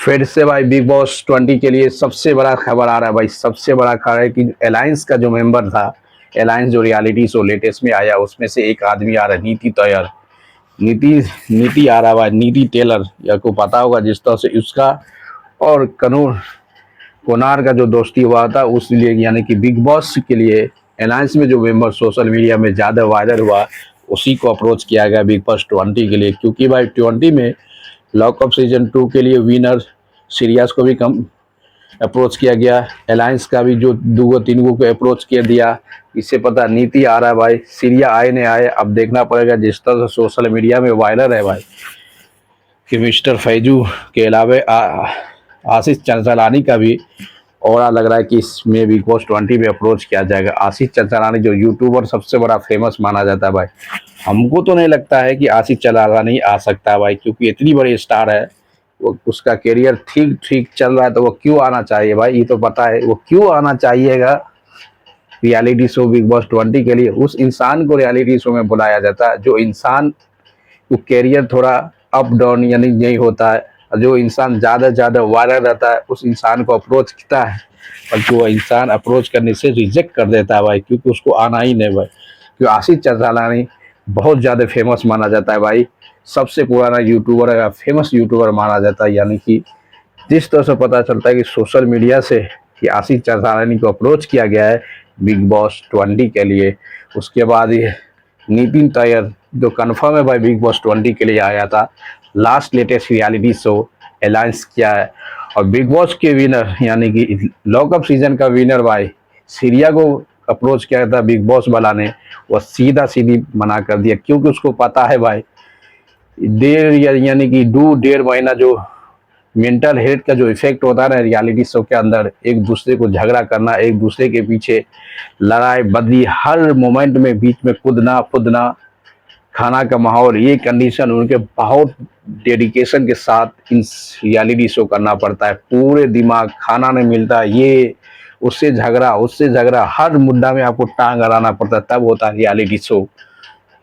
फिर से भाई बिग बॉस 20 के लिए सबसे बड़ा खबर आ रहा है भाई। सबसे बड़ा खबर है कि अलायंस का जो मेंबर था, अलायंस जो रियलिटी शो लेटेस्ट में आया, उसमें से एक आदमी आ रहा है, नीति तैयर। नीति नीति आ रहा है भाई, नीति टेलर। या को पता होगा जिस तरह से उसका और कनूर कोनार का जो दोस्ती हुआ था, उस लिए यानी कि बिग बॉस के लिए अलायंस में जो मेंबर सोशल मीडिया में ज़्यादा वायरल हुआ, उसी को अप्रोच किया गया बिग बॉस 20 के लिए। क्योंकि भाई 20 में लॉकअप सीजन 2 के लिए विनर सीरियस को भी कम अप्रोच किया गया, अलायंस का भी जो 2-3 को अप्रोच किया दिया। इससे पता नीति आ रहा है भाई, सीरिया आए नहीं आए अब देखना पड़ेगा। जिस तरह से सोशल मीडिया में वायरल है भाई कि मिस्टर फैजू के अलावा आशीष चंचलानी का भी और लग रहा है कि इसमें बिग बॉस 20 में अप्रोच किया जाएगा। आशीष चंचलानी जो यूट्यूबर सबसे बड़ा फेमस माना जाता है भाई, हमको तो नहीं लगता है कि आशीष चंचलानी आ सकता है भाई, क्योंकि इतनी बड़ी स्टार है। वो उसका करियर ठीक ठीक चल रहा है, तो वो क्यों आना चाहिए भाई? ये तो पता है वो क्यों आना चाहिएगा रियलिटी शो बिग बॉस 20 के लिए। उस इंसान को रियलिटी शो में बुलाया जाता है जो इंसान को करियर थोड़ा अप डाउन यानी नहीं होता है, और जो इंसान ज़्यादा ज़्यादा वायरल रहता है उस इंसान को अप्रोच करता है, बल्कि वो इंसान अप्रोच करने से रिजेक्ट कर देता है भाई, क्योंकि उसको आना ही नहीं भाई। क्योंकि आशीष चंचलानी बहुत ज़्यादा फेमस माना जाता है भाई, सबसे पुराना यूट्यूबर है, फेमस यूट्यूबर माना जाता है। यानी कि जिस तरह से पता चलता है कि सोशल मीडिया से कि आशीष चंचलानी को अप्रोच किया गया है बिग बॉस 20 के लिए। उसके बाद ये नितिन तैयर जो कंफर्म है भाई बिग बॉस 20 के लिए आया था, last latest reality show alliance किया है। और बिग बॉस के विनर यानी कि लॉकअप सीजन का विनर भाई सीरिया को अप्रोच किया था बिग बॉस वाला ने, वो सीधा सीधी मना कर दिया, क्योंकि उसको पता है भाई यानी कि 1.5 महीना जो मेंटल हेल्थ का जो इफेक्ट होता है ना रियलिटी शो के अंदर, एक दूसरे को झगड़ा करना, एक दूसरे के पीछे लड़ाई बदली, हर मोमेंट में बीच में कूदना फुदना, खाना का माहौल, ये कंडीशन उनके बहुत डेडिकेशन के साथ इन रियलिटी शो करना पड़ता है। पूरे दिमाग खाना नहीं मिलता, ये उससे झगड़ा हर मुद्दा में आपको टांग अड़ाना पड़ता है, तब होता है रियलिटी शो।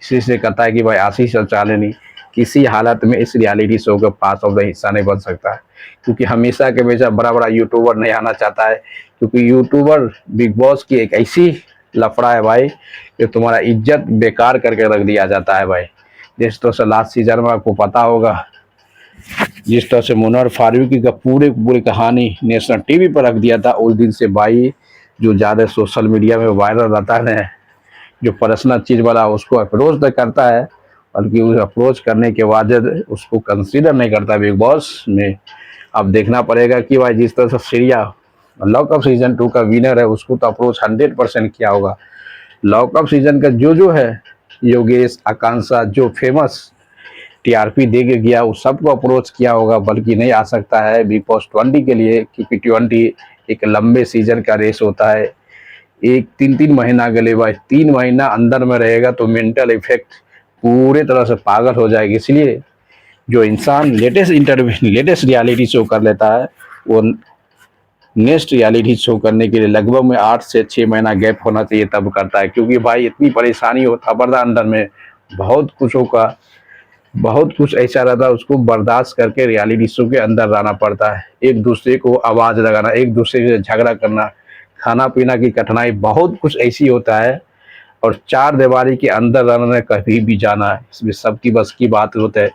इसी से कहता है कि भाई आशीष चंचलानी किसी हालत में इस रियलिटी शो के पास ऑफ द हिस्सा नहीं बन सकता है, क्योंकि हमेशा के हमेशा बड़ा बड़ा यूट्यूबर नहीं आना चाहता है। क्योंकि यूट्यूबर बिग बॉस की एक ऐसी लफड़ा है भाई कि तुम्हारा इज्जत बेकार करके रख दिया जाता है भाई। जिस तरह से लास्ट सीजन में आपको पता होगा, जिस तरह से मुनव्वर फारूकी का पूरे पूरी कहानी नेशनल टीवी पर रख दिया था, उस दिन से भाई जो ज़्यादा सोशल मीडिया में वायरल रहता है, जो पर्सनल चीज़ वाला उसको अप्रोच तो करता है, बल्कि उस अप्रोच करने के बाद उसको कंसीडर नहीं करता बिग बॉस में। अब देखना पड़ेगा कि भाई जिस तरह से सीरिया लॉकअप सीजन 2 का विनर है, उसको तो अप्रोच 100% किया होगा। लॉकअप सीजन का जो है योगेश आकांक्षा जो फेमस टीआरपी दे के गया, उस सबको अप्रोच किया होगा, बल्कि नहीं आ सकता है बिग बॉस 20 के लिए, क्योंकि 20 एक लंबे सीजन का रेस होता है। एक 3-3 महीना के लिए भाई, 3 महीना अंदर में रहेगा तो मेंटल इफेक्ट पूरे तरह से पागल हो जाएगी। इसलिए जो इंसान लेटेस्ट रियलिटी शो कर लेता है, वो नेक्स्ट रियलिटी शो करने के लिए लगभग में 8 से 6 महीना गैप होना चाहिए, तब करता है। क्योंकि भाई इतनी परेशानी होता है अंदर में, बहुत कुछ होगा, बहुत कुछ ऐसा रहता है, उसको बर्दाश्त करके रियलिटी शो के अंदर रहना पड़ता है। एक दूसरे को आवाज़ लगाना, एक दूसरे से झगड़ा करना, खाना पीना की कठिनाई, बहुत कुछ ऐसी होता है। और 4 दीवारी के अंदर रहना, कभी भी जाना, इसमें सबकी बस की बात होता है।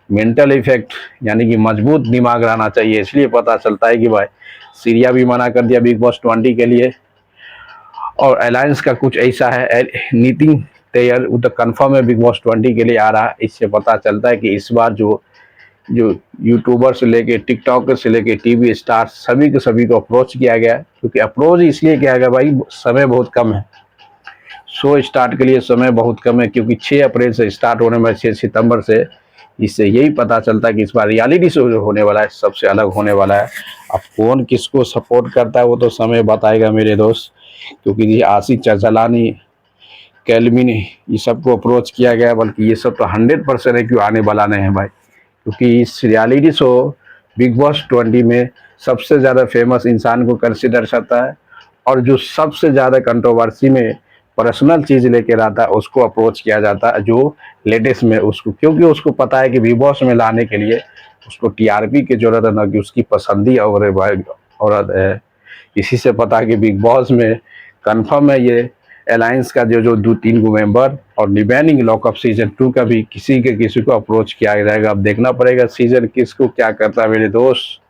मेंटल इफेक्ट यानी कि मजबूत दिमाग रहना चाहिए। इसलिए पता चलता है कि भाई सीरिया भी मना कर दिया बिग बॉस 20 के लिए, और अलायंस का कुछ ऐसा है। नितिन तैयार वो तो कन्फर्म है बिग बॉस 20 के लिए आ रहा है। इससे पता चलता है कि इस बार जो जो यूट्यूबर से लेके टिकटॉकर से लेके टीवी स्टार सभी के सभी को अप्रोच किया गया। क्योंकि अप्रोच इसलिए किया गया भाई, समय बहुत कम है, शो स्टार्ट के लिए समय बहुत कम है, क्योंकि 6 अप्रैल से स्टार्ट होने में 6 सितंबर से। इससे यही पता चलता है कि इस बार रियलिटी शो जो होने वाला है सबसे अलग होने वाला है। अब कौन किसको सपोर्ट करता है वो तो समय बताएगा मेरे दोस्त। क्योंकि ये आशीष चंचलानी, कैलमिन, ये सबको अप्रोच किया गया, बल्कि ये सब तो 100% है क्यों आने वाला नहीं है भाई। क्योंकि इस रियलिटी शो बिग बॉस 20 में सबसे ज़्यादा फेमस इंसान को कंसिडर करता है, और जो सबसे ज़्यादा कंट्रोवर्सी में पर्सनल चीज़ लेकर आता है उसको अप्रोच किया जाता है, जो लेटेस्ट में उसको, क्योंकि उसको पता है कि बिग बॉस में लाने के लिए उसको टीआरपी की जरूरत है, ना कि उसकी पसंदी औरत है। इसी से पता है कि बिग बॉस में कंफर्म है ये अलायंस का जो जो 2-3 गो मेंबर, और रिमेनिंग लॉकअप सीजन 2 का भी किसी को अप्रोच किया जाएगा। अब देखना पड़ेगा सीजन किसको क्या करता है मेरे दोस्त।